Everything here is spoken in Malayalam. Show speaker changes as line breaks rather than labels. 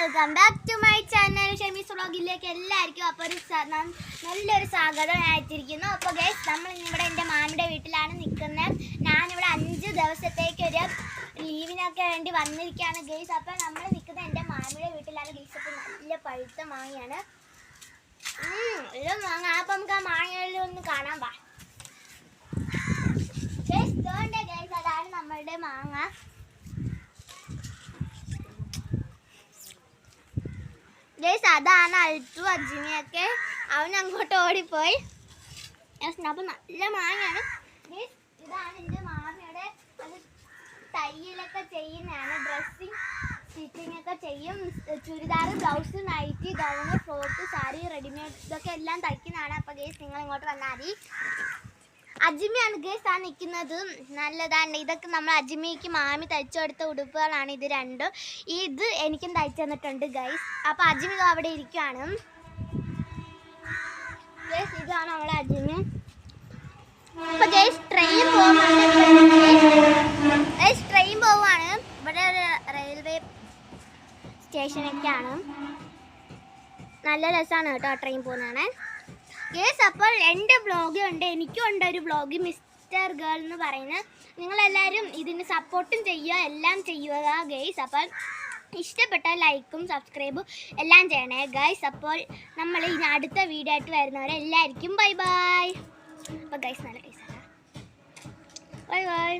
Welcome back to my channel ഷെമീസ് വ്ളോഗിലേക്ക് എല്ലാവർക്കും അപ്പോൾ ഒരു നല്ലൊരു സ്വാഗതം ആയിട്ടിരിക്കുന്നു. അപ്പോൾ ഗൈസ് നമ്മൾ ഇവിടെ എൻ്റെ മാമിയുടെ വീട്ടിലാണ് നിൽക്കുന്നത്. ഞാനിവിടെ 5 ദിവസത്തേക്ക് ഒരു ലീവിനൊക്കെ വേണ്ടി വന്നിരിക്കുകയാണ് ഗൈസ്. അപ്പോൾ നമ്മൾ നിൽക്കുന്നത് എൻ്റെ മാമിയുടെ വീട്ടിലാണ് ഗൈസ്. അപ്പോൾ നല്ല പഴുത്ത മാങ്ങയാണ്. ഇത് മാങ്ങ. അപ്പം നമുക്ക് ആ മാങ്ങകളിൽ ഒന്ന് കാണാൻ പാ ഗൈസ്. ഇതുകൊണ്ട് ഗൈസ് അതാണ് നമ്മളുടെ മാങ്ങ. ഗൈസ് അതാണ് അൽത്തു അജിമിയൊക്കെ. അവൻ അങ്ങോട്ട് ഓടിപ്പോയി. അപ്പം നല്ല മാങ്ങയാണ് ഗൈസ്. ഇതാണ് എൻ്റെ മാമിയുടെ അത് തയ്യലൊക്കെ ചെയ്യുന്നതാണ്. ഡ്രസ്സിങ് സ്റ്റിച്ചിങ് ഒക്കെ ചെയ്യും. Churidar, blouse, nightie, gown, frock, sari, readymade ഇതൊക്കെ എല്ലാം തയ്ക്കുന്നതാണ്. അപ്പോൾ ഗൈസ് നിങ്ങൾ ഇങ്ങോട്ട് വന്നാൽ മതി. അജിമിയാണ് ഗൈസ് ആ നിൽക്കുന്നത്. നല്ലതാണ്. ഇതൊക്കെ നമ്മൾ അജിമിക്ക് മാമി തയ്ച്ചു കൊടുത്ത ഉടുപ്പുകളാണ് ഇത് രണ്ടും. ഇത് എനിക്കും തയ്ച്ചു തന്നിട്ടുണ്ട് ഗൈസ്. അപ്പോൾ അജിമി അവിടെ ഇരിക്കുകയാണ് ഗൈസ്. ഇതാണ് നമ്മളെ അജിമി. അപ്പോൾ ഗൈസ് ട്രെയിൻ പോവാണ്. ട്രെയിൻ പോവാണ്. ഇവിടെ ഒരു റെയിൽവേ സ്റ്റേഷനൊക്കെയാണ്. നല്ല രസമാണ് കേട്ടോ ട്രെയിൻ പോകുന്നതാണ് ഗേസ്. അപ്പോൾ എൻ്റെ വ്ളോഗ് ഉണ്ട്, എനിക്കും ഉണ്ട് ഒരു വ്ളോഗ്, മിസ്റ്റർ ഗേൾ എന്ന് പറയുന്നത്. നിങ്ങളെല്ലാവരും ഇതിന് സപ്പോർട്ടും ചെയ്യുക, എല്ലാം ചെയ്യുക ഗേസ്. അപ്പോൾ ഇഷ്ടപ്പെട്ടാൽ ലൈക്കും സബ്സ്ക്രൈബും എല്ലാം ചെയ്യണേ ഗൈസ്. അപ്പോൾ നമ്മൾ ഇനി അടുത്ത വീഡിയോ ആയിട്ട് വരുന്നവരെ എല്ലാവർക്കും ബൈ ബൈ. അപ്പോൾ ഗൈസ് നല്ല ഗൈസ് ബൈ ബൈ.